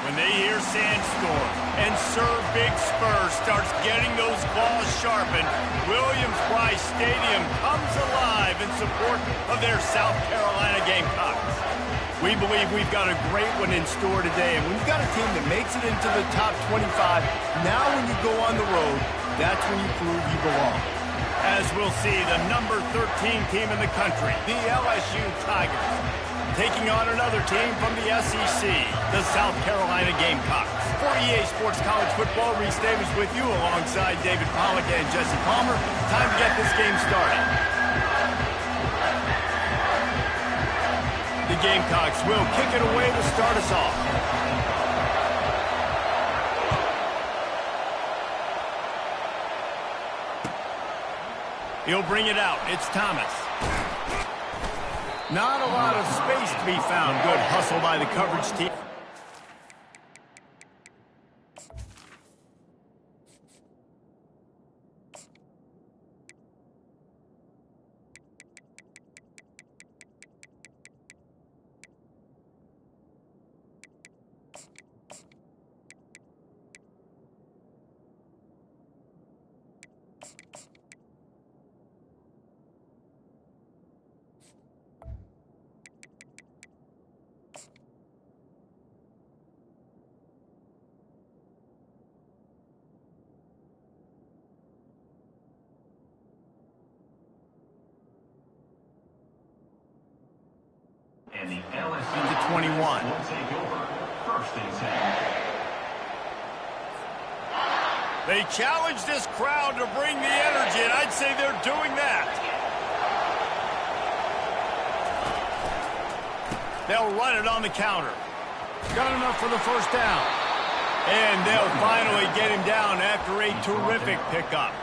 When they hear Sandstorm and Sir Big Spur starts getting those claws sharpened, Williams-Brice Stadium comes alive in support of their South Carolina Gamecocks. We believe we've got a great one in store today, and when you've got a team that makes it into the top 25, now when you go on the road, that's when you prove you belong. As we'll see, the number 13 team in the country, the LSU Tigers, taking on another team from the SEC, the South Carolina Gamecocks. For EA Sports College Football, Reese Davis with you alongside David Pollack and Jesse Palmer. Time to get this game started. The Gamecocks will kick it away to start us off. He'll bring it out. It's Thomas. Not a lot of space to be found. Good hustle by the coverage team. And the LSU to 21. Will take over first and 10. They challenge this crowd to bring the energy, and I'd say they're doing that. They'll run it on the counter. Got enough for the first down. And they'll finally get him down after a terrific pickup.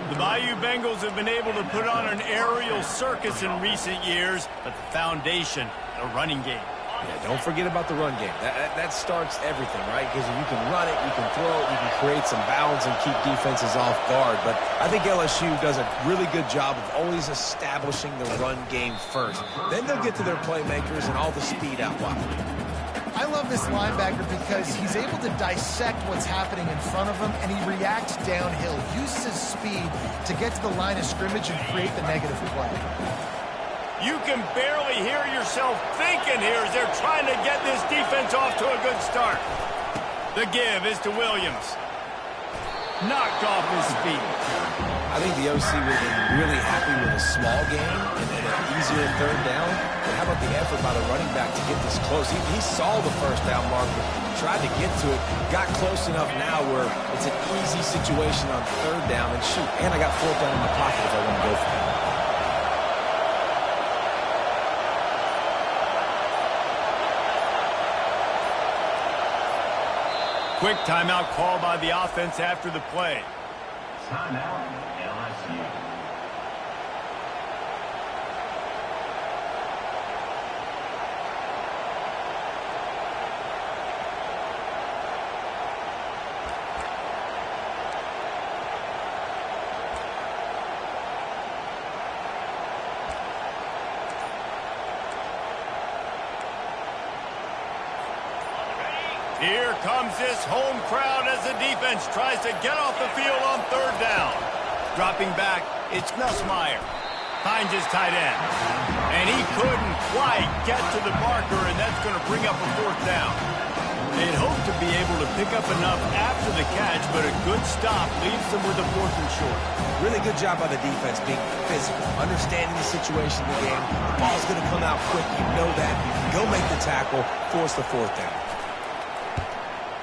The Bayou Bengals have been able to put on an aerial circus in recent years, but the foundation, the running game. Yeah, don't forget about the run game. That starts everything, right? Because you can run it, you can throw it, you can create some bounds and keep defenses off guard. But I think LSU does a really good job of always establishing the run game first. Then they'll get to their playmakers and all the speed out wide. I love this linebacker because he's able to dissect what's happening in front of him, and he reacts downhill, uses his speed to get to the line of scrimmage and create the negative play. You can barely hear yourself thinking here as they're trying to get this defense off to a good start. The give is to Williams. Knocked off his feet. I think the OC would have been really happy with a small game and then an easier third down. But how about the effort by the running back to get this close? He saw the first down marker, tried to get to it, got close enough now where it's an easy situation on third down. And shoot, and I got fourth down in my pocket if I want to go for it. Quick timeout call by the offense after the play. Timeout, LSU. Here comes this home crowd as the defense tries to get off the field on third down. Dropping back, it's Nussmeier. Finds his tight end. And he couldn't quite get to the marker, and that's going to bring up a fourth down. They'd hoped to be able to pick up enough after the catch, but a good stop leaves them with a fourth and short. Really good job by the defense being physical, understanding the situation in the game. The ball's going to come out quick. You know that. You can go make the tackle, force the fourth down.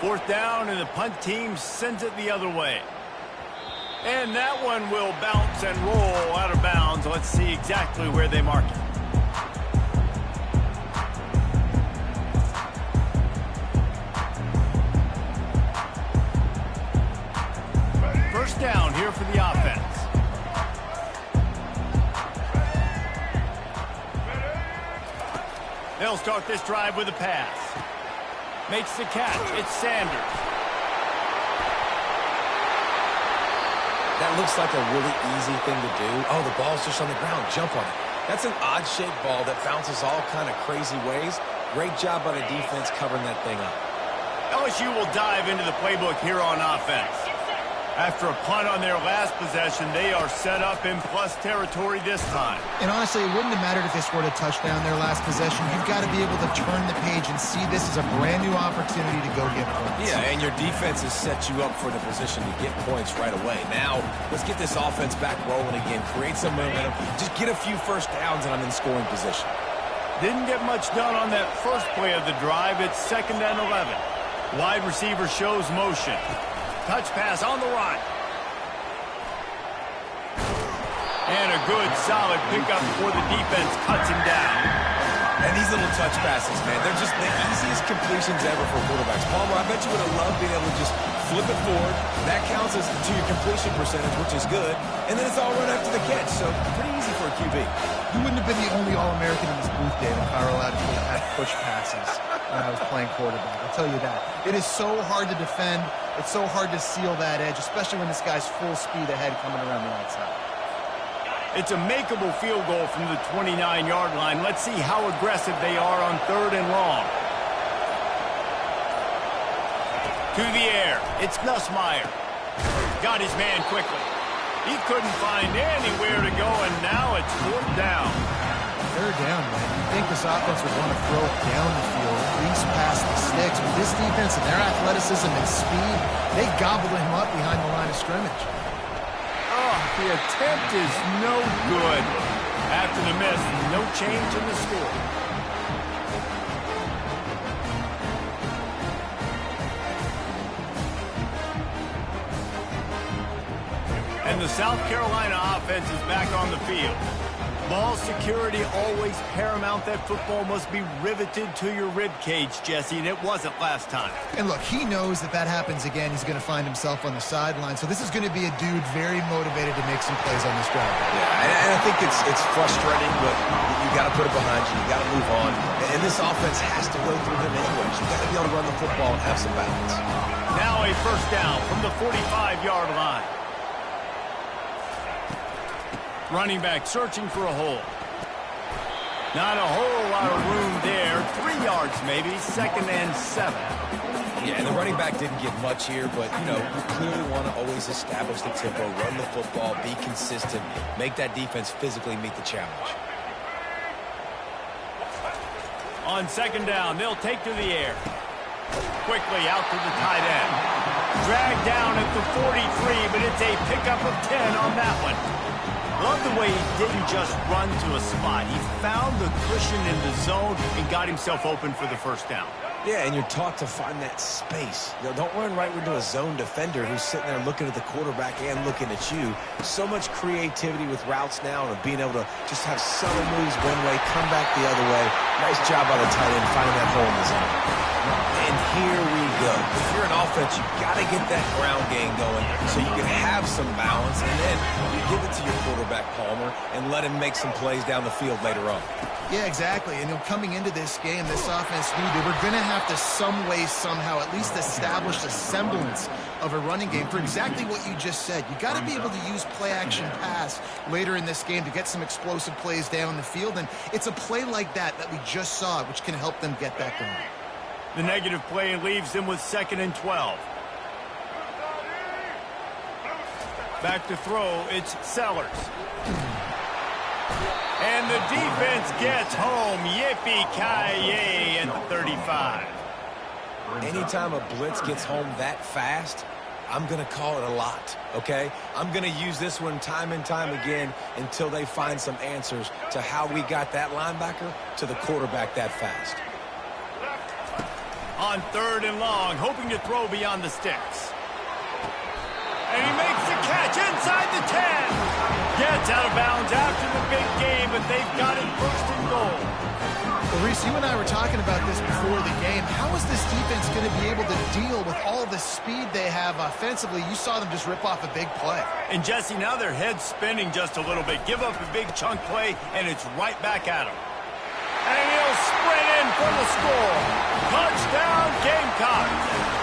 Fourth down, and the punt team sends it the other way. And that one will bounce and roll out of bounds. Let's see exactly where they mark it. First down here for the offense. They'll start this drive with a pass. Makes the catch. It's Sanders. That looks like a really easy thing to do. Oh, the ball's just on the ground. Jump on it. That's an odd-shaped ball that bounces all kind of crazy ways. Great job by the defense covering that thing up. LSU will dive into the playbook here on offense. After a punt on their last possession, they are set up in plus territory this time. And honestly, it wouldn't have mattered if they scored a touchdown their last possession. You've got to be able to turn the page and see this as a brand new opportunity to go get points. Yeah, and your defense has set you up for the position to get points right away. Now, let's get this offense back rolling again. Create some momentum. Just get a few first downs, and I'm in scoring position. Didn't get much done on that first play of the drive. It's 2nd and 11. Wide receiver shows motion. Touch pass on the run. And a good, solid pickup before the defense cuts him down. And these little touch passes, man, they're just the easiest completions ever for quarterbacks. Palmer, I bet you would have loved being able to just flip it forward. That counts as to your completion percentage, which is good. And then it's all run after the catch, so pretty easy for a QB. You wouldn't have been the only All-American in this booth, Dave, if I were allowed to have push passes when I was playing quarterback. I'll tell you that. It is so hard to defend. It's so hard to seal that edge, especially when this guy's full speed ahead coming around the outside. It's a makeable field goal from the 29-yard line. Let's see how aggressive they are on 3rd and long. To the air. It's Nussmeier. Got his man quickly. He couldn't find anywhere to go, and now it's 4th down. 3rd down, man. You think this offense would want to throw it down the field, at least past the sticks. With this defense and their athleticism and speed, they gobbled him up behind the line of scrimmage. Oh, the attempt is no good. After the miss, no change in the score. And the South Carolina offense is back on the field. Ball security always paramount. That football must be riveted to your rib cage, Jesse, and it wasn't last time. And look, he knows that happens again. He's going to find himself on the sideline. So this is going to be a dude very motivated to make some plays on this drive. Yeah, and I think it's frustrating, but you got to put it behind you. You got to move on. And this offense has to go through him anyways. You got to be able to run the football and have some balance. Now a 1st down from the 45-yard line. Running back searching for a hole. Not a whole lot of room there. 3 yards maybe. 2nd and 7. Yeah, and the running back didn't get much here, but, you know, you clearly want to always establish the tempo, run the football, be consistent, make that defense physically meet the challenge. On 2nd down, they'll take to the air. Quickly out to the tight end. Dragged down at the 43, but it's a pickup of 10 on that one. Love the way he didn't just run to a spot. He found the cushion in the zone and got himself open for the 1st down. Yeah, and you're taught to find that space. You know, don't run right into a zone defender who's sitting there looking at the quarterback and looking at you. So much creativity with routes now and being able to just have subtle moves one way, come back the other way. Nice job by the tight end finding that hole in the zone. And here we go. If you're an offense, you've got to get that ground game going so you can have some balance, and then you give it to your quarterback, Palmer, and let him make some plays down the field later on. Yeah, exactly. And coming into this game, this offense knew they were going to have to some way, somehow, at least establish a semblance of a running game for exactly what you just said. You got to be able to use play-action pass later in this game to get some explosive plays down the field, and it's a play like that we just saw, which can help them get that going. The negative play leaves them with 2nd and 12. Back to throw, it's Sellers. And the defense gets home. Yippee-ki-yay at the 35. Anytime a blitz gets home that fast, I'm going to call it a lot, okay? I'm going to use this one time and time again until they find some answers to how we got that linebacker to the quarterback that fast. On 3rd and long, hoping to throw beyond the sticks. And he makes the catch inside the 10. Gets out of bounds after the big game, but they've got it 1st and goal. Well, Reese, you and I were talking about this before the game. How is this defense going to be able to deal with all the speed they have offensively? You saw them just rip off a big play. And, Jesse, now their head's spinning just a little bit. Give up a big chunk play, and it's right back at them. And he'll sprint in for the score. Touchdown, Gamecocks.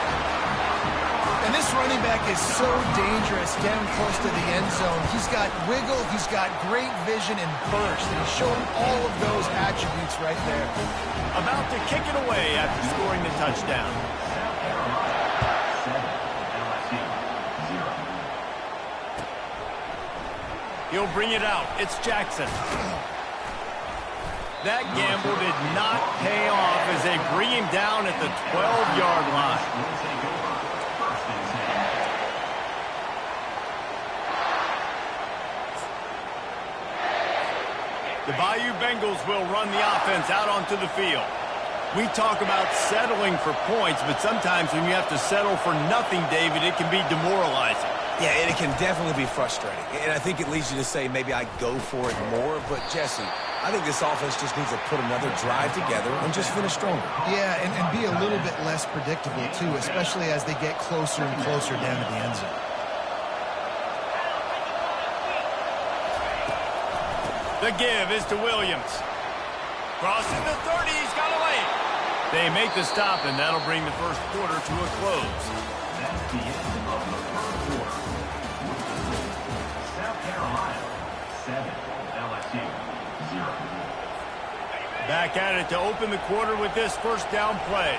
And this running back is so dangerous down close to the end zone. He's got wiggle, he's got great vision and burst, and he's showing all of those attributes right there. About to kick it away after scoring the touchdown. He'll bring it out. It's Jackson. That gamble did not pay off as they bring him down at the 12-yard line. The Bayou Bengals will run the offense out onto the field. We talk about settling for points, but sometimes when you have to settle for nothing, David, it can be demoralizing. Yeah, and it can definitely be frustrating. And I think it leads you to say maybe I go for it more. But, Jesse, I think this offense just needs to put another drive together and just finish stronger. Yeah, and be a little bit less predictable, too, especially as they get closer and closer down to the end zone. The give is to Williams. Crosses the 30, he's got away. They make the stop, and that'll bring the first quarter to a close. That's the end of the first quarter. South Carolina, 7. LSU, 0. Back at it to open the quarter with this first down play.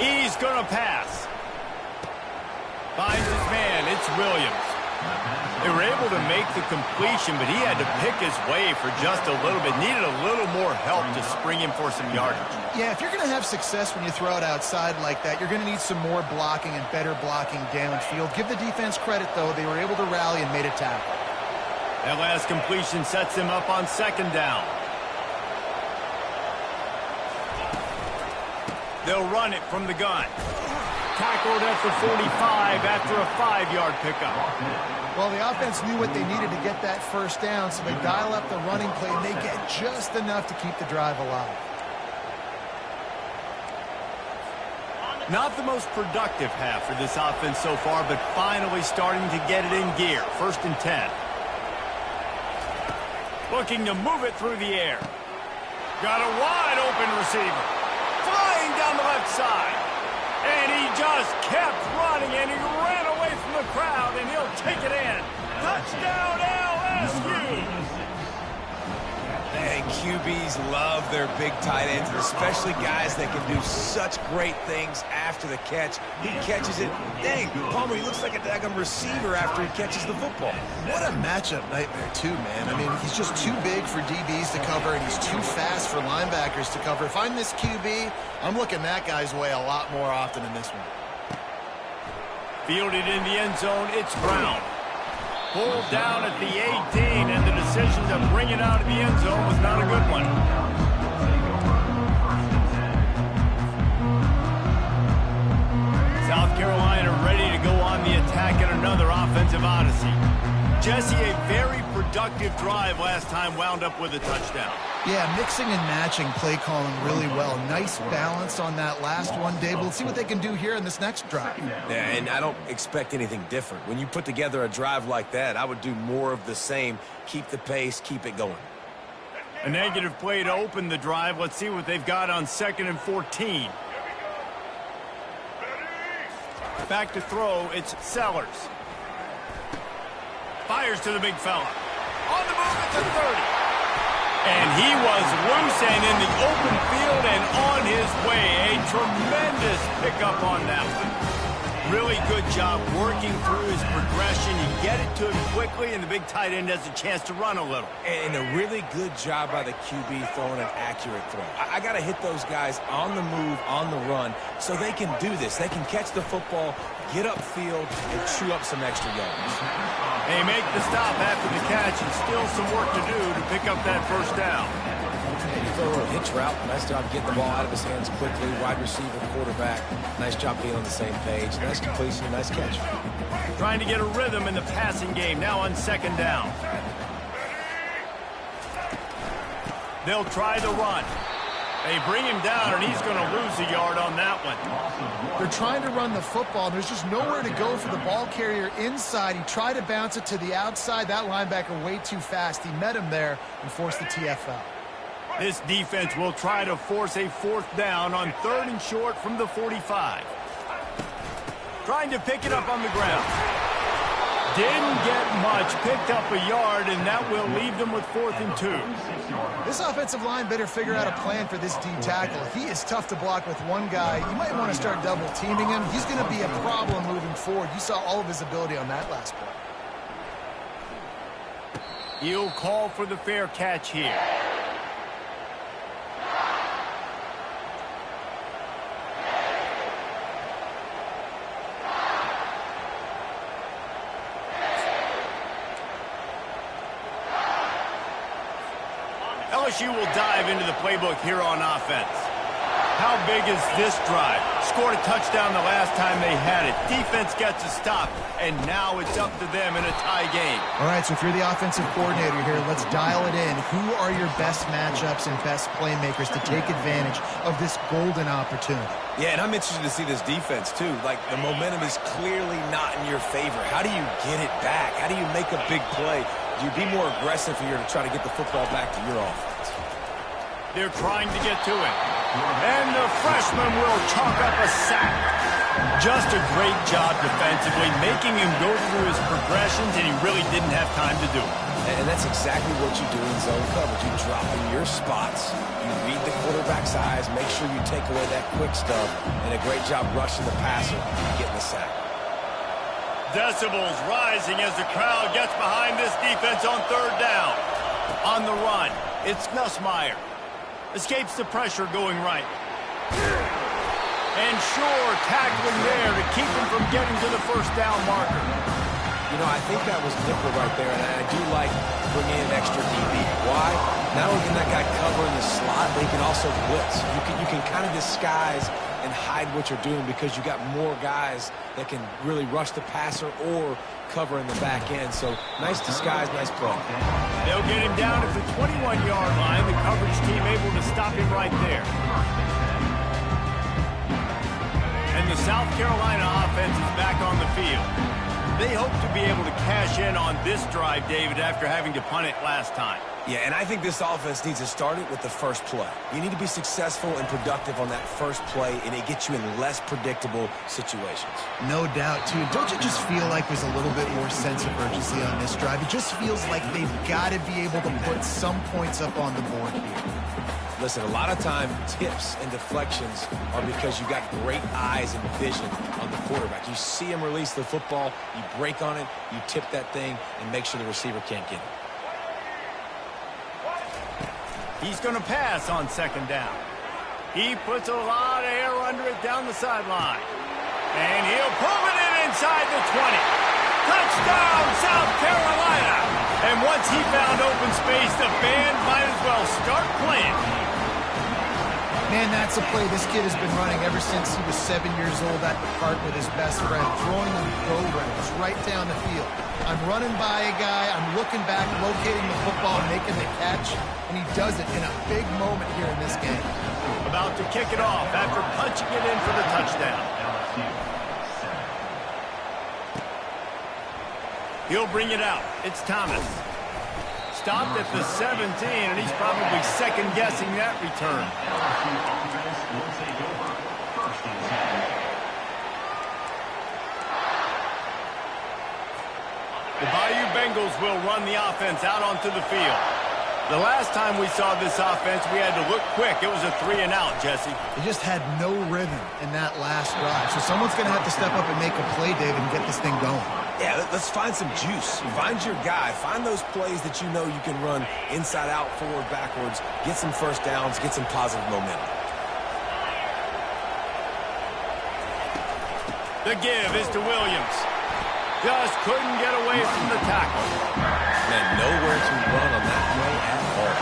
He's going to pass. Finds his man. It's Williams. They were able to make the completion, but he had to pick his way for just a little bit. Needed a little more help to spring him for some yardage. Yeah, if you're going to have success when you throw it outside like that, you're going to need some more blocking and better blocking downfield. Give the defense credit, though. They were able to rally and made a tackle. That last completion sets him up on second down. They'll run it from the gun. Tackled at the 45 after a 5-yard pickup. Well, the offense knew what they needed to get that first down, so they dial up the running play, and they get just enough to keep the drive alive. Not the most productive half for this offense so far, but finally starting to get it in gear. 1st and 10. Looking to move it through the air. Got a wide open receiver. Flying down the left side. And he just kept running, and he ran away from the crowd, and he'll take it in. Touchdown, LSU! And QBs love their big tight ends, and especially guys that can do such great things after the catch. He catches it. Dang, Palmer, he looks like a daggum receiver after he catches the football. What a matchup nightmare, too, man. I mean, he's just too big for DBs to cover, and he's too fast for linebackers to cover. If I'm this QB, I'm looking that guy's way a lot more often in this one. Fielded in the end zone, it's Brown. Pulled down at the 18, and the decision to bring it out of the end zone was not a good one. South Carolina ready to go on the attack in another offensive odyssey. Jesse, a very productive drive last time wound up with a touchdown. Yeah, mixing and matching play calling really well. Nice balance on that last one, Dave. We'll see what they can do here in this next drive. Yeah, and I don't expect anything different. When you put together a drive like that, I would do more of the same. Keep the pace, keep it going. A negative play to open the drive. Let's see what they've got on 2nd and 14. Back to throw, it's Sellers. Fires to the big fella. On the move at the 30. And he was loose and in the open field and on his way. A tremendous pickup on that one. Really good job working through his progression. You get it to him quickly, and the big tight end has a chance to run a little. And a really good job by the QB throwing an accurate throw. I got to hit those guys on the move, on the run, so they can do this. They can catch the football, get upfield, and chew up some extra yards. They make the stop after the catch, and still some work to do to pick up that first down. And you throw a little hitch route. Nice job getting the ball out of his hands quickly. Wide receiver, quarterback. Nice job being on the same page. Nice completion, nice catch. Trying to get a rhythm in the passing game, now on 2nd down. They'll try the run. They bring him down, and he's going to lose a yard on that one. They're trying to run the football. There's just nowhere to go for the ball carrier inside. He tried to bounce it to the outside. That linebacker way too fast. He met him there and forced the TFL. This defense will try to force a 4th down on 3rd and short from the 45. Trying to pick it up on the ground. Didn't get much, picked up a yard, and that will leave them with 4th and 2. This offensive line better figure out a plan for this D tackle. He is tough to block with one guy. You might want to start double teaming him. He's going to be a problem moving forward. You saw all of his ability on that last play. He'll call for the fair catch here. LSU will dive into the playbook here on offense. How big is this drive? Scored a touchdown the last time they had it. Defense gets a stop, and now it's up to them in a tie game. All right, so if you're the offensive coordinator here, let's dial it in. Who are your best matchups and best playmakers to take advantage of this golden opportunity? Yeah, and I'm interested to see this defense, too. Like, the momentum is clearly not in your favor. How do you get it back? How do you make a big play? Do you be more aggressive here to try to get the football back to your offense? They're trying to get to it. And the freshman will chalk up a sack. Just a great job defensively, making him go through his progressions, and he really didn't have time to do it. And that's exactly what you do in zone coverage. You drop in your spots. You read the quarterback's eyes. Make sure you take away that quick stuff. And a great job rushing the passer and getting the sack. Decibels rising as the crowd gets behind this defense on 3rd down. On the run, it's Nussmeier. Escapes the pressure going right. And Shore tackling there to keep him from getting to the 1st down marker. You know, I think that was nickel right there, and I do like bringing in an extra DB. Why? Not only can that guy cover in the slot, but he can also blitz. You can kind of disguise and hide what you're doing because you got more guys that can really rush the passer or cover in the back end. So nice disguise, nice play. They'll get him down at the 21-yard line. The coverage team able to stop him right there. And the South Carolina offense is back on the field. They hope to be able to cash in on this drive, David, after having to punt it last time. Yeah, and I think this offense needs to start it with the first play. You need to be successful and productive on that first play, and it gets you in less predictable situations. No doubt, too. Don't you just feel like there's a little bit more sense of urgency on this drive? It just feels like they've got to be able to put some points up on the board here. Listen, a lot of time, tips and deflections are because you got great eyes and vision on the quarterback. You see him release the football, you break on it, you tip that thing, and make sure the receiver can't get it. He's going to pass on 2nd down. He puts a lot of air under it down the sideline. And he'll pull it in inside the 20. Touchdown, South Carolina! And once he found open space, the band might as well start playing. Man, that's a play this kid has been running ever since he was 7 years old at the park with his best friend, throwing them go routes right down the field. I'm running by a guy, I'm looking back, locating the football, making the catch, and he does it in a big moment here in this game. About to kick it off after punching it in for the touchdown. He'll bring it out. It's Thomas. Stopped at the 17, and he's probably second-guessing that return. The Bayou Bengals will run the offense out onto the field. The last time we saw this offense, we had to look quick. It was a 3-and-out, Jesse. They just had no rhythm in that last drive. So someone's going to have to step up and make a play, David, and get this thing going. Yeah, let's find some juice. Find your guy. Find those plays that you know you can run inside out, forward, backwards. Get some first downs. Get some positive momentum. The give is to Williams. Just couldn't get away from the tackle. Man, nowhere to run on that play at all.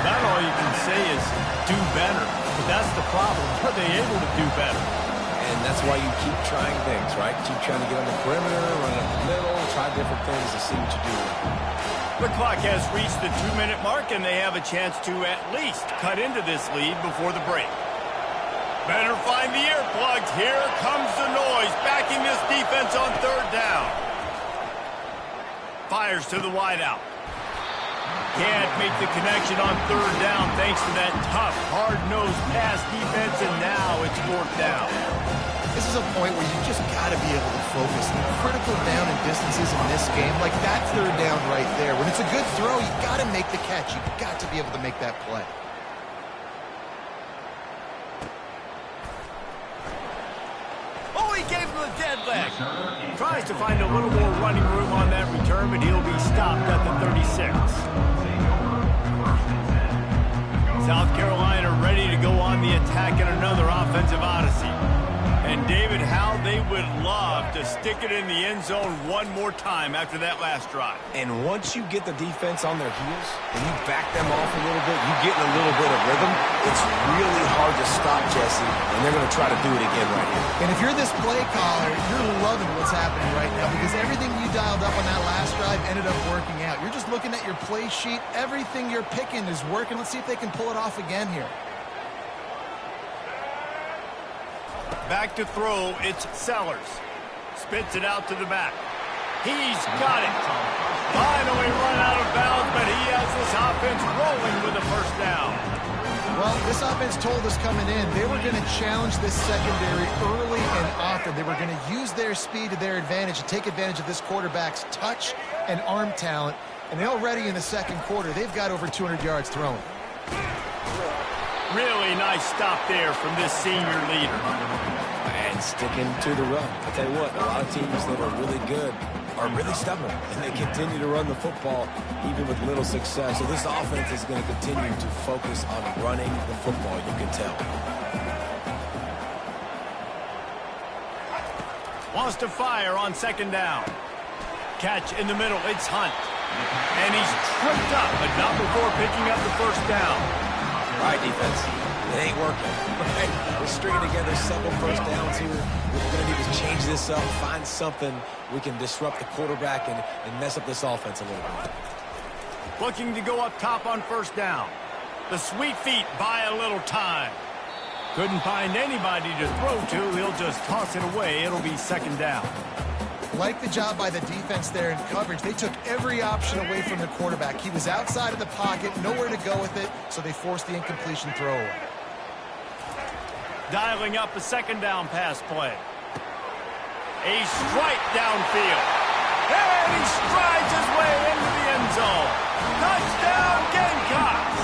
About all you can say is do better. But that's the problem. Are they able to do better? And that's why you keep trying things, right? Keep trying to get on the perimeter, run up the middle, try different things to see what you do. The clock has reached the 2-minute mark, and they have a chance to at least cut into this lead before the break. Better find the earplugs. Here comes the noise, backing this defense on 3rd down. Fires to the wideout. Can't make the connection on 3rd down thanks to that tough, hard-nosed pass defense, and now it's 4th down. This is a point where you just got to be able to focus. Critical down and distances in this game, like that third down right there. When it's a good throw, you got to make the catch. You got to be able to make that play. Oh, he gave him the dead leg. Tries to find a little more running room on that return, but he'll be stopped at the 36. South Carolina ready to go on the attack in another offensive odyssey. And David, how they would love to stick it in the end zone one more time after that last drive. And once you get the defense on their heels and you back them off a little bit, you get in a little bit of rhythm, it's really hard to stop, Jesse, and they're going to try to do it again right here. And if you're this play caller, you're loving what's happening right now because everything you dialed up on that last drive ended up working out. You're just looking at your play sheet. Everything you're picking is working. Let's see if they can pull it off again here. Back to throw, it's Sellers. Spits it out to the back. He's got it. Finally run out of bounds, but he has this offense rolling with a first down. Well, this offense told us coming in they were going to challenge this secondary early and often. They were going to use their speed to their advantage and take advantage of this quarterback's touch and arm talent. And already in the second quarter, they've got over 200 yards throwing. Really nice stop there from this senior leader. And sticking to the run. I tell you what, a lot of teams that are really good are really stubborn, and they continue to run the football even with little success. So this offense is going to continue to focus on running the football, you can tell. Wants to fire on second down. Catch in the middle, it's Hunt. And he's tripped up, but not before picking up the first down. All right, defense. It ain't working. Right? We're stringing together several first downs here. What we're going to do is change this up, find something we can disrupt the quarterback and mess up this offense a little bit. Looking to go up top on first down. The sweet feet buy a little time. Couldn't find anybody to throw to. He'll just toss it away. It'll be second down. Like the job by the defense there in coverage. They took every option away from the quarterback. He was outside of the pocket, nowhere to go with it, so they forced the incompletion throwaway. Dialing up a second down pass play. A strike downfield. And he strides his way into the end zone. Touchdown, Gamecocks!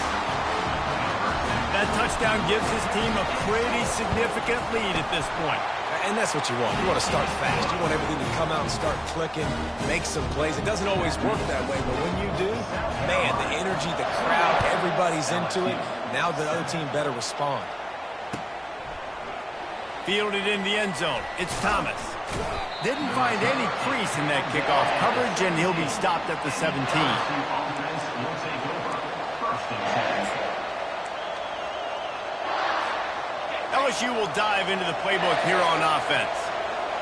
That touchdown gives his team a pretty significant lead at this point. And that's what you want. You want to start fast. You want everything to come out and start clicking, make some plays. It doesn't always work that way, but when you do, man, the energy, the crowd, everybody's into it. Now the other team better respond. Fielded in the end zone. It's Thomas. Didn't find any crease in that kickoff coverage, and he'll be stopped at the 17. LSU will dive into the playbook here on offense.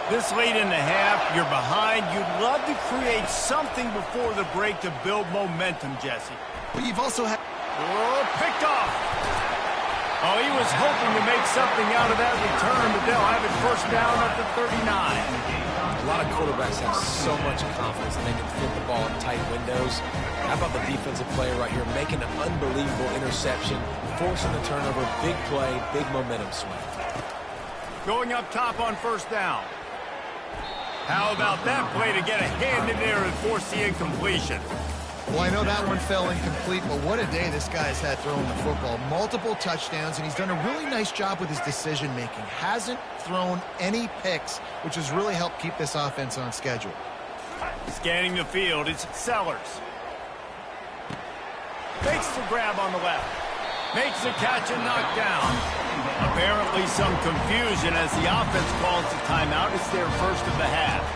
This late in the half, you're behind. You'd love to create something before the break to build momentum, Jesse. But you've also had... Oh, picked off. Oh, he was hoping to make something out of that return, but they'll have it first down at the 39. A lot of quarterbacks have so much confidence that they can fit the ball in tight windows. How about the defensive player right here making an unbelievable interception, forcing the turnover, big play, big momentum swing. Going up top on first down. How about that play to get a hand in there and force the incompletion? Well, I know that one fell incomplete, but what a day this guy's had throwing the football. Multiple touchdowns, and he's done a really nice job with his decision-making. Hasn't thrown any picks, which has really helped keep this offense on schedule. Scanning the field, it's Sellers. Makes the grab on the left. Makes the catch and knocked down. Apparently some confusion as the offense calls the timeout. It's their first of the half.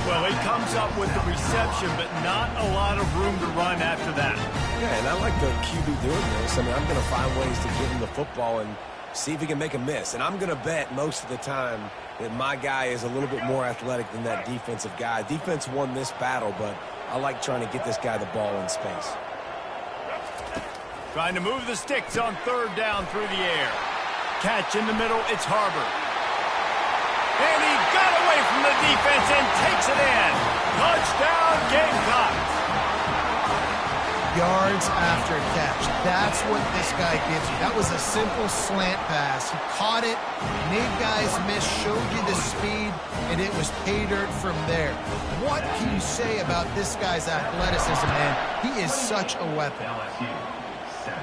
Well, he comes up with the reception, but not a lot of room to run after that. Yeah, and I like the QB doing this. I mean, I'm going to find ways to give him the football and see if he can make a miss. And I'm going to bet most of the time that my guy is a little bit more athletic than that defensive guy. Defense won this battle, but I like trying to get this guy the ball in space. Trying to move the sticks on third down through the air. Catch in the middle, it's Harbor. And he got away from the defense and takes it in. Touchdown, Gamecocks. Yards after catch. That's what this guy gives you. That was a simple slant pass. He caught it, made guys miss, showed you the speed, and it was pay dirt from there. What can you say about this guy's athleticism, man? He is such a weapon. LSU 7.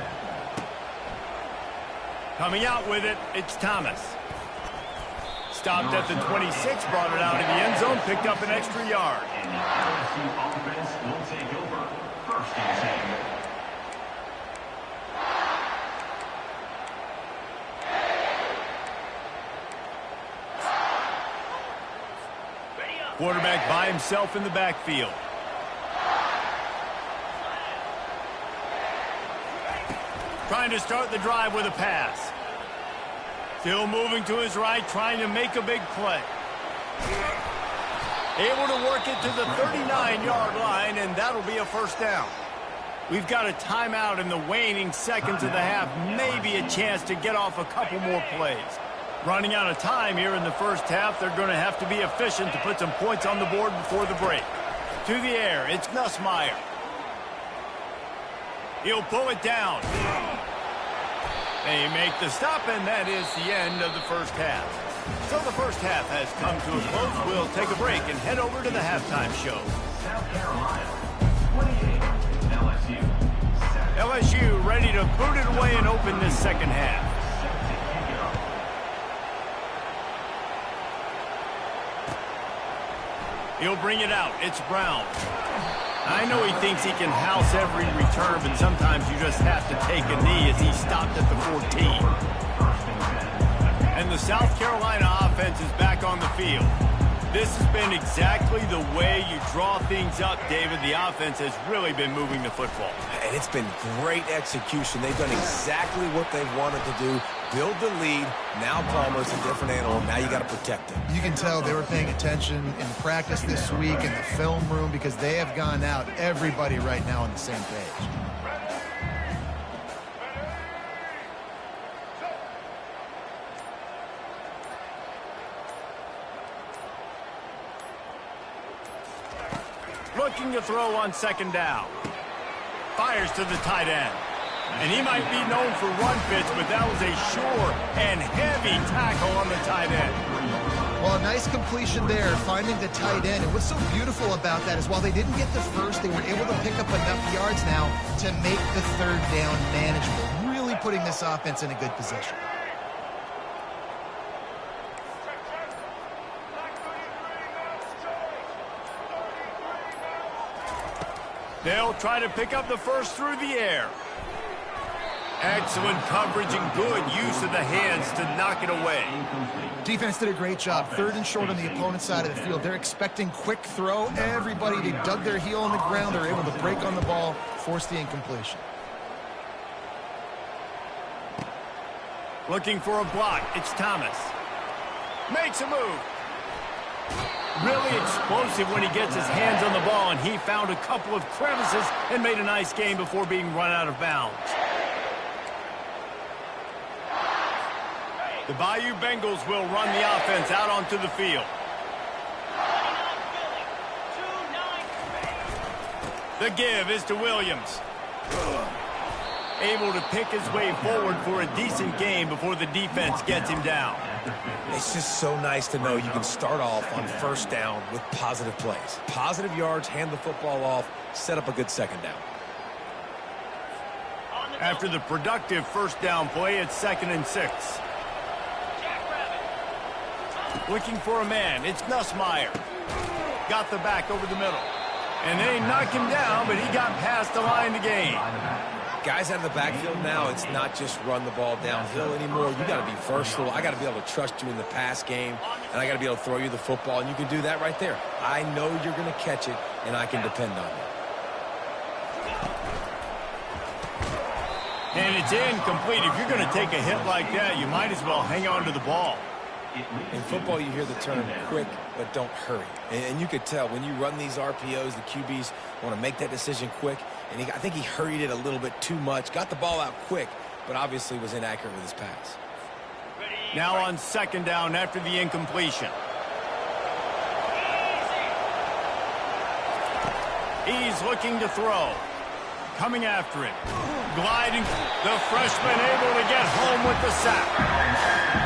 Coming out with it, it's Thomas. Stopped at the 26, brought it out of the end zone, picked up an extra yard. And the LSU offense will take over. First and 10. Quarterback by himself in the backfield. Trying to start the drive with a pass. Still moving to his right, trying to make a big play. Able to work it to the 39-yard line, and that'll be a first down. We've got a timeout in the waning seconds of the half. Maybe a chance to get off a couple more plays. Running out of time here in the first half. They're going to have to be efficient to put some points on the board before the break. To the air, it's Nussmeier. He'll pull it down. They make the stop, and that is the end of the first half. So the first half has come to a close. We'll take a break and head over to the halftime show. South Carolina 28, LSU 7. LSU ready to boot it away and open this second half. He'll bring it out. It's Brown. I know he thinks he can house every return, but sometimes you just have to take a knee as he stopped at the 14. And the South Carolina offense is back on the field. This has been exactly the way you draw things up, David. The offense has really been moving the football. And it's been great execution. They've done exactly what they've wanted to do. Build the lead. Now Palmer's a different animal. Now you got to protect him. You can tell they were paying attention in practice this week in the film room because they have gone out, everybody right now on the same page. Looking to throw on second down. Fires to the tight end. And he might be known for run fits, but that was a sure and heavy tackle on the tight end. Well, a nice completion there, finding the tight end. And what's so beautiful about that is while they didn't get the first, they were able to pick up enough yards now to make the third down manageable. Really putting this offense in a good position. They'll try to pick up the first through the air. Excellent coverage and good use of the hands to knock it away. Defense did a great job. Third and short on the opponent's side of the field. They're expecting quick throw. Everybody, they dug their heel on the ground. They're able to break on the ball, force the incompletion. Looking for a block. It's Thomas. Makes a move. Really explosive when he gets his hands on the ball, and he found a couple of crevices and made a nice game before being run out of bounds. The Bayou Bengals will run the offense out onto the field. The give is to Williams. Able to pick his way forward for a decent game before the defense gets him down. It's just so nice to know you can start off on first down with positive plays. Positive yards, hand the football off, set up a good second down. After the productive first down play, it's 2nd and 6. Looking for a man. It's Nussmeier. Got the back over the middle. And they knock him down, but he got past the line to gain. Guys out of the backfield now, it's not just run the ball downhill anymore. You got to be versatile. I got to be able to trust you in the pass game, and I got to be able to throw you the football, and you can do that right there. I know you're going to catch it, and I can depend on you. And it's incomplete. If you're going to take a hit like that, you might as well hang on to the ball. In football, you hear the term quick, but don't hurry. And you could tell when you run these RPOs, the QBs want to make that decision quick. And I think he hurried it a little bit too much. Got the ball out quick, but obviously was inaccurate with his pass. Now on second down after the incompletion. He's looking to throw. coming after him. Gliding, the freshman able to get home with the sack.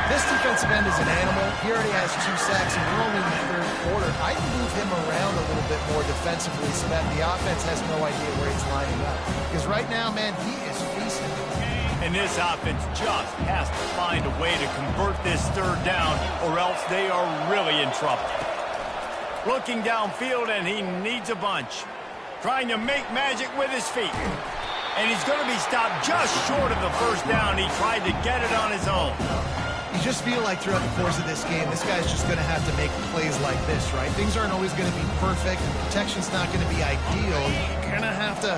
This defensive end is an animal. He already has 2 sacks, and we're only in the third quarter. I'd move him around a little bit more defensively so that the offense has no idea where he's lining up. Because right now, man, he is feasting. And this offense just has to find a way to convert this third down, or else they are really in trouble. Looking downfield, and he needs a bunch. Trying to make magic with his feet. And he's going to be stopped just short of the first down. He tried to get it on his own. You just feel like throughout the course of this game, this guy's just going to have to make plays like this, right? Things aren't always going to be perfect. Protection's not going to be ideal. You're going to have to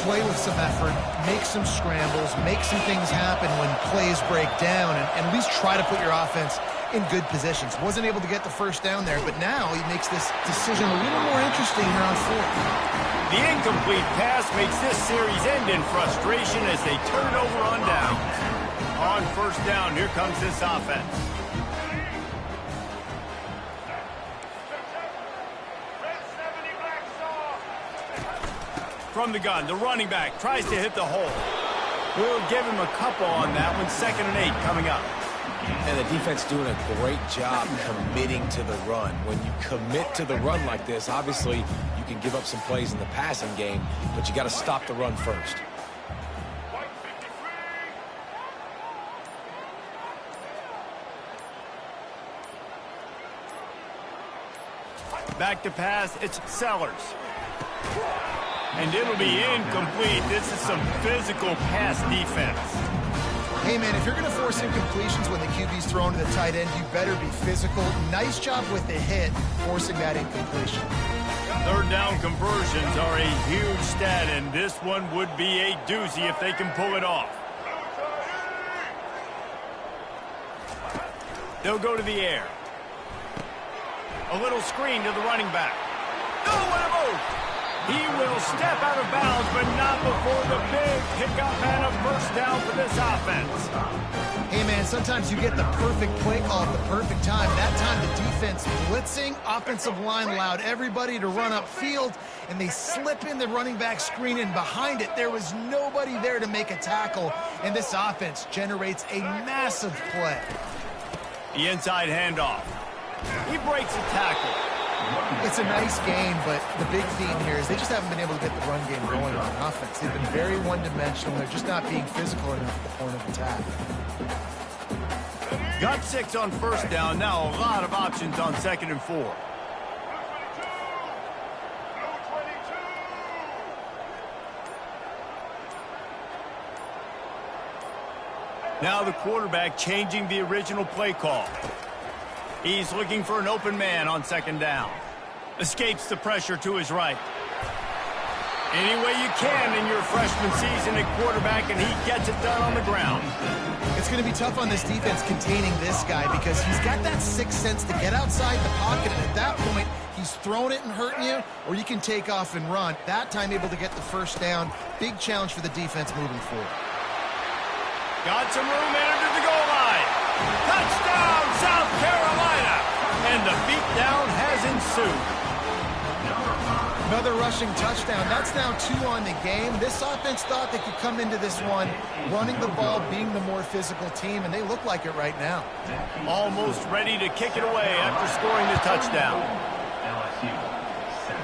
play with some effort, make some scrambles, make some things happen when plays break down, and at least try to put your offense in good positions. Wasn't able to get the first down there, but now he makes this decision a little more interesting here on 4th. The incomplete pass makes this series end in frustration as they turn it over on down. On first down, here comes this offense. From the gun, the running back tries to hit the hole. We'll give him a couple on that one. 2nd and 8 coming up. And the defense doing a great job committing to the run. When you commit to the run like this, obviously you can give up some plays in the passing game, but you got to stop the run first. Back to pass, it's Sellers. And it'll be incomplete. This is some physical pass defense. Hey, man, if you're going to force incompletions when the QB's thrown to the tight end, you better be physical. Nice job with the hit, forcing that incompletion. Third down conversions are a huge stat, and this one would be a doozy if they can pull it off. They'll go to the air. A little screen to the running back. Oh, what a move! He will step out of bounds, but not before the big pickup and a first down for this offense. Hey, man, sometimes you get the perfect play call at the perfect time. That time the defense blitzing, offensive line allowed everybody to run upfield, and they slip in the running back screen, and behind it there was nobody there to make a tackle, and this offense generates a massive play. The inside handoff. He breaks a tackle. It's a nice game, but the big theme here is they just haven't been able to get the run game going on offense. They've been very one-dimensional. They're just not being physical enough at the point of attack. Got 6 on first down. Now a lot of options on 2nd and 4. Now the quarterback changing the original play call. He's looking for an open man on 2nd down. Escapes the pressure to his right. Any way you can in your freshman season at quarterback, and he gets it done on the ground. It's going to be tough on this defense containing this guy because he's got that sixth sense to get outside the pocket, and at that point, he's throwing it and hurting you, or you can take off and run. That time able to get the first down. Big challenge for the defense moving forward. Got some room in under the goal line. Touchdown, South Carolina! And the beatdown has ensued. Another rushing touchdown. That's now 2 on the game. This offense thought they could come into this one running the ball, being the more physical team, and they look like it right now. Almost ready to kick it away after scoring the touchdown. LSU 7.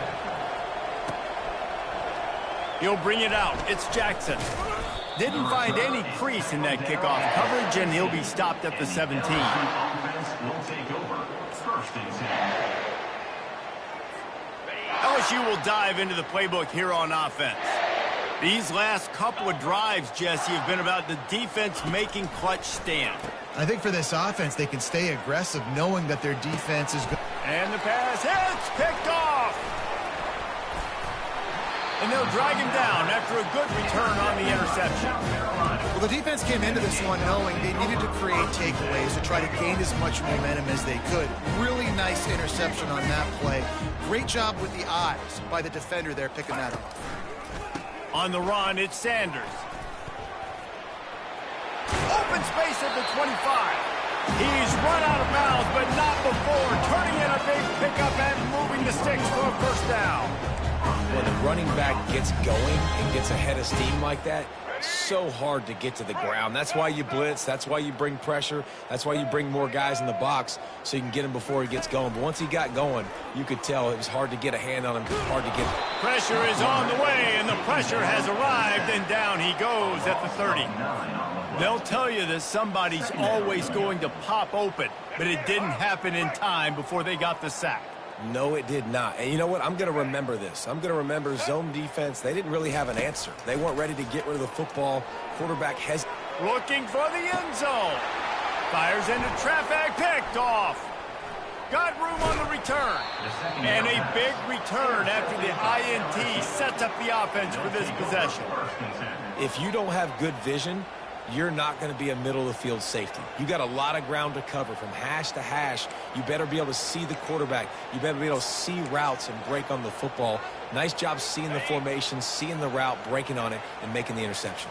He'll bring it out. It's Jackson. Didn't find any crease in that kickoff coverage, and he'll be stopped at the 17. Offense will take over. 1st and 10. LSU will dive into the playbook here on offense. These last couple of drives, Jesse, have been about the defense making clutch stand. I think for this offense, they can stay aggressive knowing that their defense is good. And the pass hits, picked off. And they'll drag him down after a good return on the interception. Well, the defense came into this one knowing they needed to create takeaways to try to gain as much momentum as they could. Really nice interception on that play. Great job with the eyes by the defender there picking that up. On the run, it's Sanders. Open space at the 25. He's run out of bounds, but not before turning in a big pickup and moving the sticks for a first down. when the running back gets going and gets ahead of steam like that, so hard to get to the ground. That's why you blitz. That's why you bring pressure. That's why you bring more guys in the box so you can get him before he gets going. But once he got going, you could tell it was hard to get a hand on him, hard to get. Pressure is on the way, and the pressure has arrived, and down he goes at the 30. They'll tell you that somebody's always going to pop open, but it didn't happen in time before they got the sack. No, it did not. And you know what? I'm going to remember this. I'm going to remember zone defense. They didn't really have an answer. They weren't ready to get rid of the football. Quarterback has looking for the end zone. Fires into traffic, picked off. Got room on the return. And a big return after the INT sets up the offense for this possession. If you don't have good vision, you're not going to be a middle-of-the-field safety. You got a lot of ground to cover from hash to hash. You better be able to see the quarterback. You better be able to see routes and break on the football. Nice job seeing the formation, seeing the route, breaking on it, and making the interception.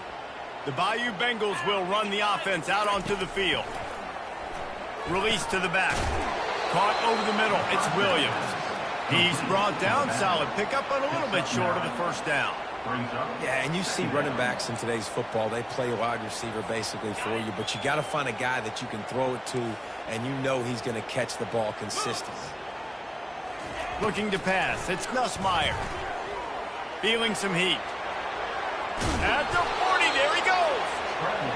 The Bayou Bengals will run the offense out onto the field. Release to the back. Caught over the middle. It's Williams. He's brought down. Solid pickup, but a little bit short of the first down. Yeah, and you see running backs in today's football, they play wide receiver basically for you, but you got to find a guy that you can throw it to, and you know he's going to catch the ball consistently. Looking to pass, it's Nussmeier. Feeling some heat. At the 40, there he goes.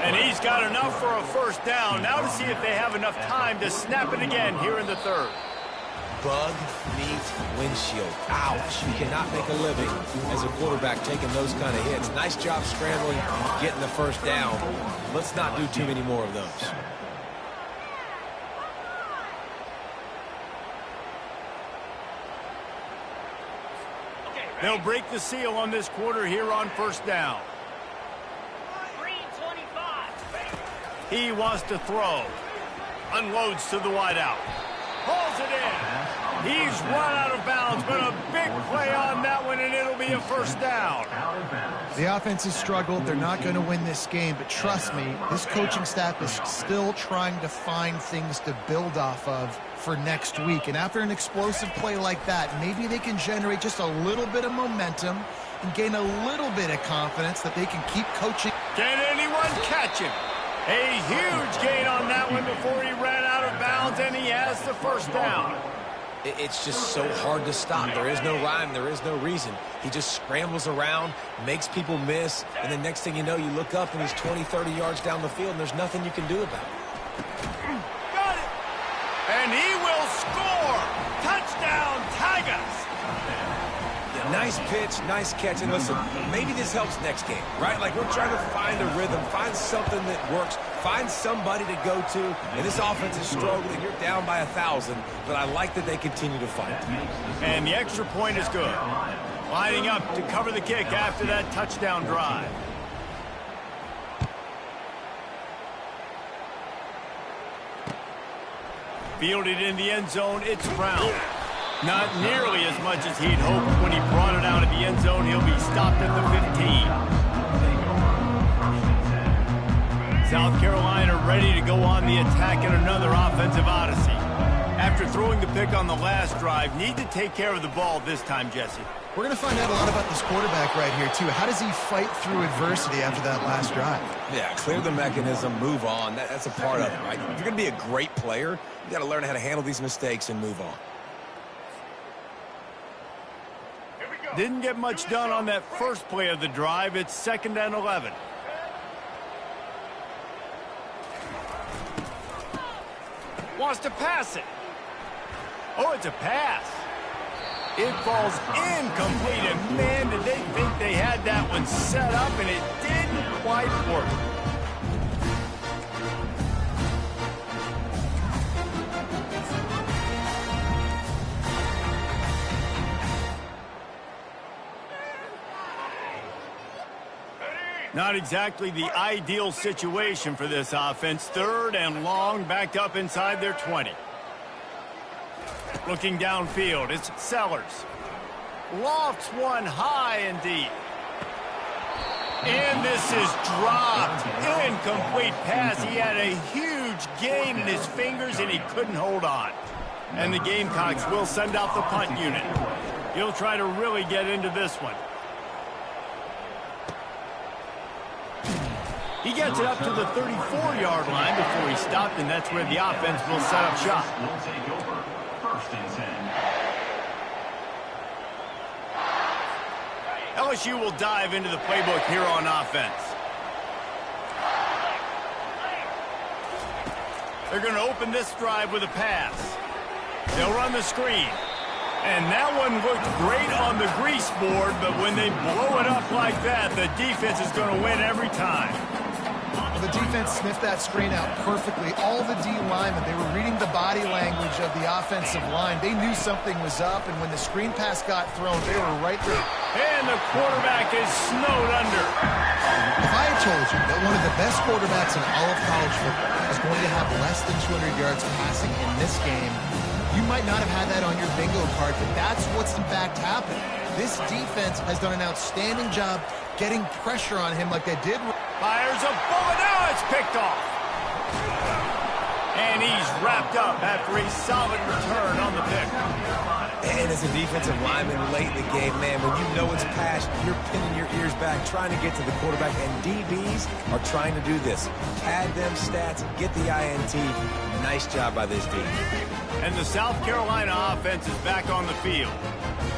And he's got enough for a first down. Now to see if they have enough time to snap it again here in the third. Bug meets windshield. Ouch. You cannot make a living as a quarterback taking those kind of hits. Nice job scrambling, getting the first down. Let's not do too many more of those. They'll break the seal on this quarter here on first down. He wants to throw. Unloads to the wideout. Pulls it in. He's run out of bounds, but a big play on that one, and it'll be a first down. The offense has struggled. They're not going to win this game, but trust me, this coaching staff is still trying to find things to build off of for next week. And after an explosive play like that, maybe they can generate just a little bit of momentum and gain a little bit of confidence that they can keep coaching. Can anyone catch him? A huge gain on that one before he ran out of bounds, and he has the first down. It's just so hard to stop. There is no rhyme. There is no reason. He just scrambles around, makes people miss, and the next thing you know, you look up and he's 20, 30 yards down the field, and there's nothing you can do about it. Got it. And he will score. Touchdown, Tigers. Nice pitch, nice catch, and listen, maybe this helps next game, right? Like, we're trying to find a rhythm, find something that works, find somebody to go to, and this offense is struggling. You're down by 1,000, but I like that they continue to fight. And the extra point is good. Lining up to cover the kick after that touchdown drive. Fielded in the end zone, it's Brown. Not nearly as much as he'd hoped when he brought it out of the end zone. He'll be stopped at the 15. South Carolina ready to go on the attack in another offensive odyssey. After throwing the pick on the last drive, need to take care of the ball this time, Jesse. We're going to find out a lot about this quarterback right here, too. How does he fight through adversity after that last drive? Yeah, clear the mechanism, move on. That's a part of it, right? If you're going to be a great player, you got to learn how to handle these mistakes and move on. Didn't get much done on that first play of the drive. It's 2nd and 11. Wants to pass it. Oh, it's a pass. It falls incomplete, and man, did they think they had that one set up, and it didn't quite work. Not exactly the ideal situation for this offense. 3rd and long, backed up inside their 20. Looking downfield, it's Sellers. Lofts one high and deep. And this is dropped. Incomplete pass. He had a huge gain in his fingers, and he couldn't hold on. And the Gamecocks will send out the punt unit. He'll try to really get into this one. He gets it up to the 34-yard line before he stopped, and that's where the offense will set up shop. Will take over. First and 10. LSU will dive into the playbook here on offense. They're going to open this drive with a pass. They'll run the screen. And that one looked great on the grease board, but when they blow it up like that, the defense is going to win every time. The defense sniffed that screen out perfectly. All the D linemen, they were reading the body language of the offensive line. They knew something was up, and when the screen pass got thrown, they were right there. And the quarterback is snowed under. If I had told you that one of the best quarterbacks in all of college football is going to have less than 200 yards passing in this game, you might not have had that on your bingo card, but that's what's in fact happened. This defense has done an outstanding job getting pressure on him like they did. Fires a bullet. Now it's picked off. And he's wrapped up after a solid return on the pick. And as a defensive lineman late in the game, man, when you know it's passed, you're pinning your ears back, trying to get to the quarterback, and DBs are trying to do this. Pad them stats, get the INT. Nice job by this team. And the South Carolina offense is back on the field.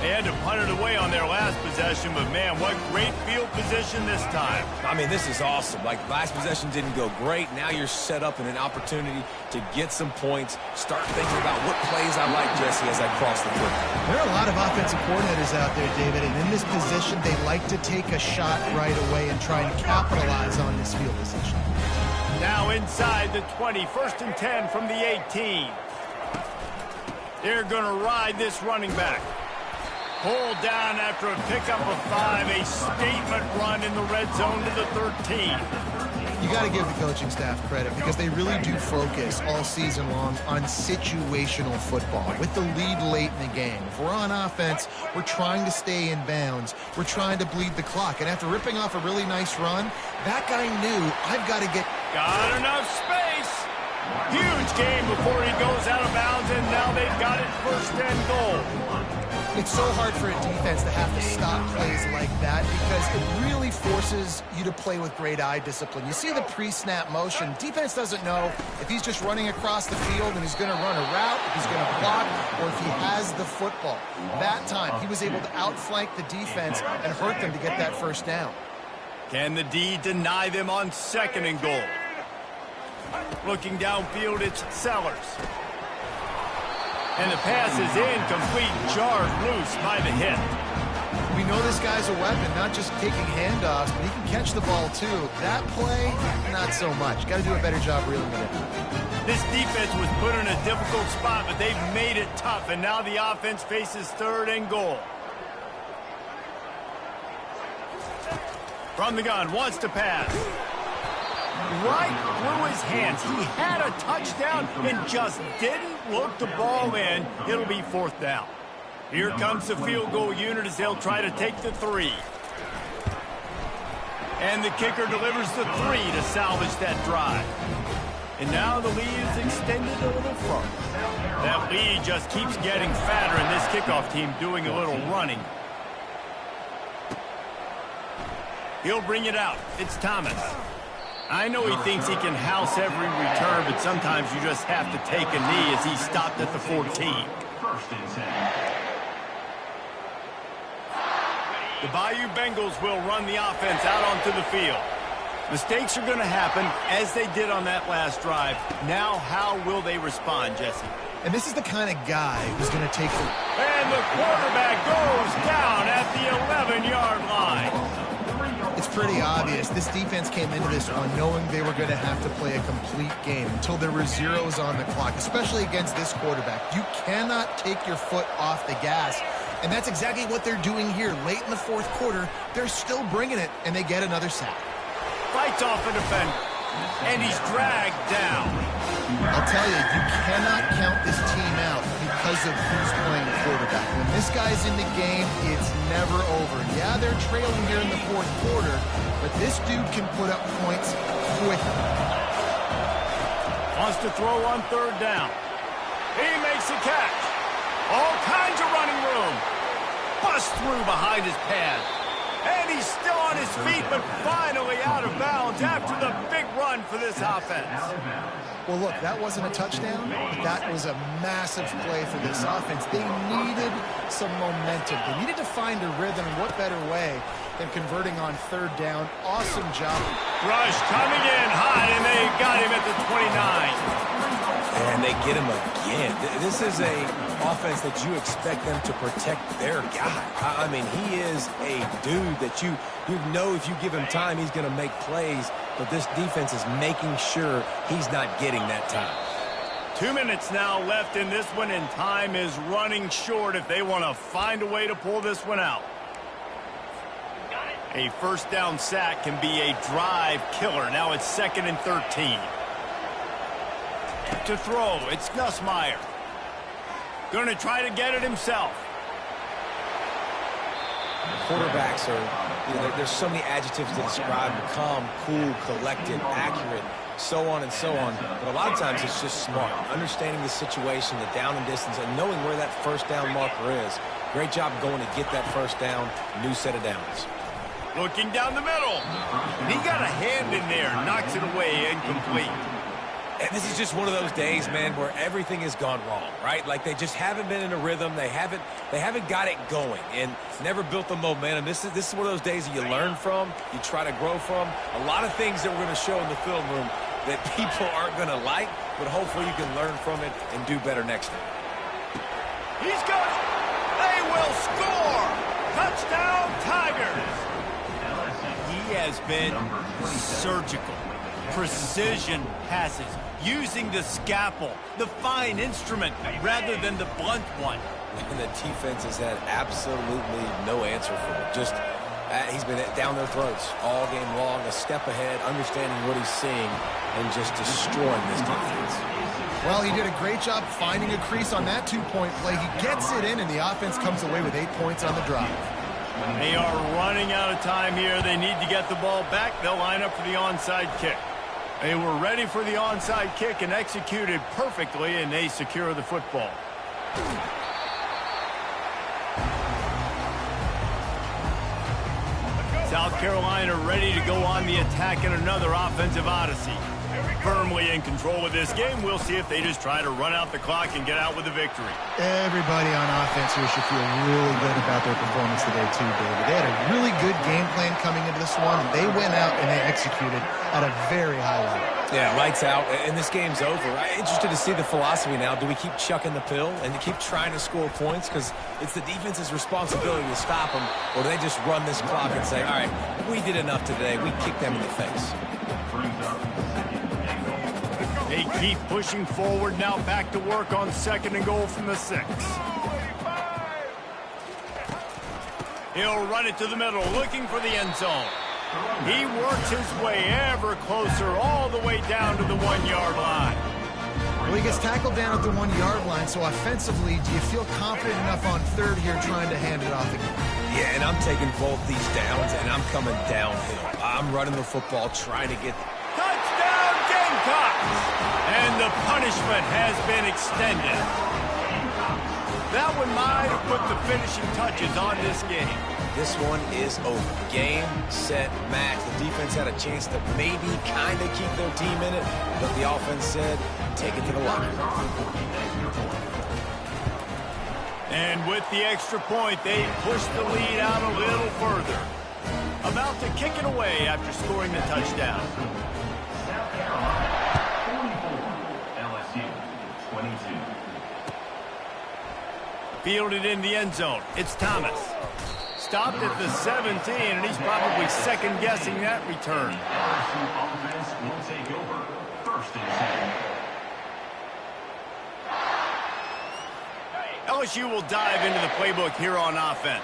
They had to punt it away on their last possession, but man, what great field position this time. I mean, this is awesome. Like, last possession didn't go great. Now you're set up in an opportunity to get some points. Start thinking about what plays I like, Jesse, as I cross the field. There are a lot of offensive coordinators out there, David, and in this position, they like to take a shot right away and try and capitalize on this field position. Now inside the 20, 1st and 10 from the 18. They're going to ride this running back. Pulled down after a pickup of 5, a statement run in the red zone to the 13. You got to give the coaching staff credit because they really do focus all season long on situational football with the lead late in the game. If we're on offense, we're trying to stay in bounds. We're trying to bleed the clock. And after ripping off a really nice run, that guy knew, I've got to get... Got enough space. Huge game before he goes out of bounds, and now they've got it 1st and goal. It's so hard for a defense to have to stop plays like that because it really forces you to play with great eye discipline. You see the pre-snap motion. Defense doesn't know if he's just running across the field and he's going to run a route, if he's going to block, or if he has the football. That time, he was able to outflank the defense and hurt them to get that 1st down. Can the D deny them on 2nd and goal? Looking downfield, it's Sellers. And the pass is incomplete, jarred loose by the hit. We know this guy's a weapon, not just taking handoffs, but he can catch the ball too. That play, not so much. Got to do a better job reeling it in. This defense was put in a difficult spot, but they've made it tough, and now the offense faces 3rd and goal. From the gun, wants to pass. Right through his hands. He had a touchdown and just didn't look the ball in. It'll be 4th down. Here comes the field goal unit as they'll try to take the 3. And the kicker delivers the 3 to salvage that drive. And now the lead is extended a little further. That lead just keeps getting fatter, and this kickoff team doing a little running. He'll bring it out. It's Thomas. I know he thinks he can house every return, but sometimes you just have to take a knee as he stopped at the 14. 1st and 10. The Bayou Bengals will run the offense out onto the field. Mistakes are going to happen, as they did on that last drive. Now, how will they respond, Jesse? And this is the kind of guy who's going to take the... And the quarterback goes down at the 11-yard line. It's pretty obvious. This defense came into this one knowing they were going to have to play a complete game until there were zeros on the clock, especially against this quarterback. You cannot take your foot off the gas, and that's exactly what they're doing here. Late in the 4th quarter, they're still bringing it, and they get another sack. Fights off a defender, and he's dragged down. I'll tell you, you cannot count this team out because of who's playing quarterback. When this guy's in the game, it's never over. Yeah, they're trailing here in the 4th quarter, but this dude can put up points quickly. Wants to throw on 3rd down. He makes a catch. All kinds of running room. busts through behind his pad. And he's still on his feet, but finally out of bounds after the big run for this offense. Well, look, that wasn't a touchdown, but that was a massive play for this offense. They needed some momentum. They needed to find a rhythm, and what better way than converting on third down. Awesome job. Rush coming in hot, and they got him at the 29. And they get him again. This is a offense that you expect them to protect their guy. I mean, he is a dude that you know if you give him time, he's going to make plays. But this defense is making sure he's not getting that time. 2 minutes now left in this one, and time is running short if they want to find a way to pull this one out. A first down sack can be a drive killer. Now it's 2nd and 13. To throw, it's Nussmeier. Going to try to get it himself. Quarterbacks are, there's so many adjectives to describe them: calm, cool, collected, accurate, so on and so on. But a lot of times it's just smart, understanding the situation, the down and distance, and knowing where that first down marker is. Great job going to get that first down, new set of downs. Looking down the middle. He got a hand in there, knocks it away, incomplete. And this is just one of those days, man, where everything has gone wrong, right? Like they just haven't been in a rhythm. They haven't got it going and never built the momentum. This is one of those days that you learn from, you try to grow from. A lot of things that we're going to show in the film room that people aren't going to like, but hopefully you can learn from it and do better next time. He's got it. They will score. Touchdown, Tigers. He has been surgical. Precision passes, using the scalpel, the fine instrument, rather than the blunt one. And the defense has had absolutely no answer for it. Just, he's been down their throats all game long, a step ahead, understanding what he's seeing, and just destroying this defense. Well, he did a great job finding a crease on that two-point play. He gets it in, and the offense comes away with 8 points on the drive. They are running out of time here. They need to get the ball back. They'll line up for the onside kick. They were ready for the onside kick and executed perfectly, and they secure the football. South Carolina ready to go on the attack in another offensive odyssey. Firmly in control of this game. We'll see if they just try to run out the clock and get out with a victory. Everybody on offense here should feel really good about their performance today too, David. They had a really good game plan coming into this one. They went out and they executed at a very high level. Yeah, lights out, and this game's over. I'm interested to see the philosophy now. Do we keep chucking the pill and keep trying to score points because it's the defense's responsibility to stop them, or do they just run this clock and say, all right, we did enough today. We kicked them in the face. They keep pushing forward, now back to work on 2nd and goal from the 6. He'll run it to the middle, looking for the end zone. He works his way ever closer, all the way down to the 1-yard line. Well, he gets tackled down at the 1-yard line, so offensively, do you feel confident enough on third here trying to hand it off again? Yeah, and I'm taking both these downs, and I'm coming downhill. I'm running the football, trying to get... Touchdown, Gamecocks! And the punishment has been extended. That one might have put the finishing touches on this game. This one is over. Game, set, match. The defense had a chance to maybe kind of keep their team in it, but the offense said, take it to the locker room. And with the extra point, they push the lead out a little further. About to kick it away after scoring the touchdown. South Carolina, 44. LSU, 22. Fielded in the end zone. It's Thomas. Stopped at the 17, and he's probably second-guessing that return. LSU offense will take over. 1st and 10. LSU will dive into the playbook here on offense.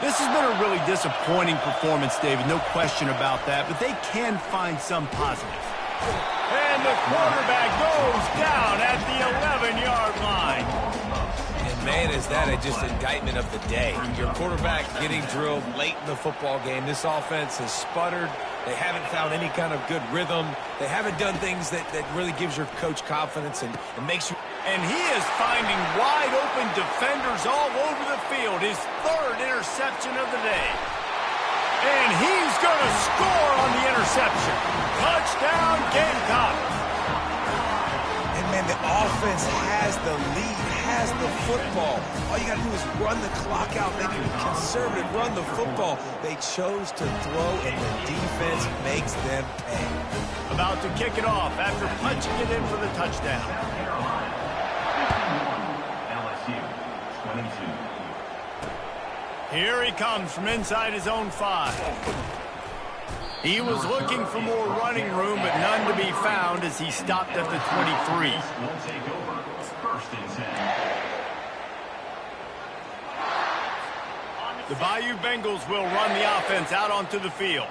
This has been a really disappointing performance, David, no question about that, but they can find some positives. And the quarterback goes down at the 11-yard line. And, man, is that just indictment of the day. Your quarterback getting drilled late in the football game. This offense has sputtered. They haven't found any kind of good rhythm. They haven't done things that really gives your coach confidence and makes you... And he is finding wide-open defenders all over the field. His third interception of the day. And he's going to score on the interception. Touchdown, Gamecock. And, man, the offense has the lead, has the football. All you got to do is run the clock out, maybe be conservative, run the football. They chose to throw, and the defense makes them pay. About to kick it off after punching it in for the touchdown. LSU, 22. Here he comes from inside his own 5. He was looking for more running room, but none to be found as he stopped at the 23. Will take over. First and 10. The Bayou Bengals will run the offense out onto the field.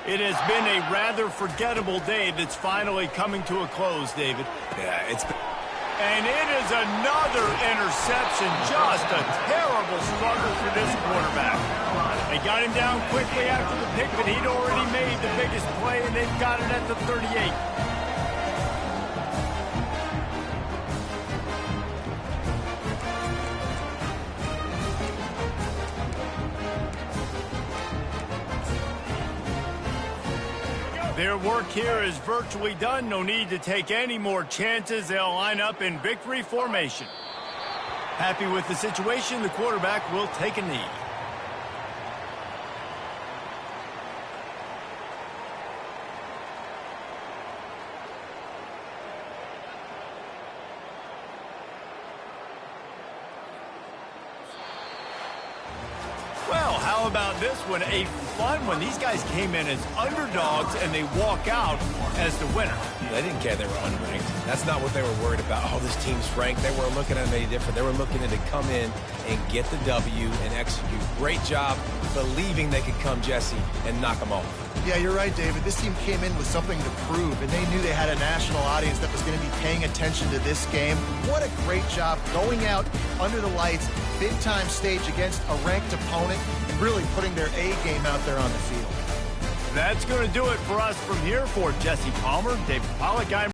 It has been a rather forgettable day that's finally coming to a close, David. Yeah, it's been... And it is another interception. Just a terrible struggle for this quarterback. They got him down quickly after the pick, but he'd already made the biggest play, and they've got it at the 38. Their work here is virtually done. No need to take any more chances. They'll line up in victory formation. Happy with the situation, the quarterback will take a knee. Well, how about this one? A fun one. These guys came in as underdogs, and they walk out as the winner. They didn't care they were unranked. That's not what they were worried about. Oh, this team's ranked. They weren't looking at it any different. They were looking at it to come in and get the W and execute. Great job believing they could come, Jesse, and knock them off. Yeah, you're right, David. This team came in with something to prove, and they knew they had a national audience that was going to be paying attention to this game. What a great job going out under the lights, big-time stage against a ranked opponent, and really putting their A game out there on the field. That's going to do it for us from here. For Jesse Palmer, David Pollack, I'm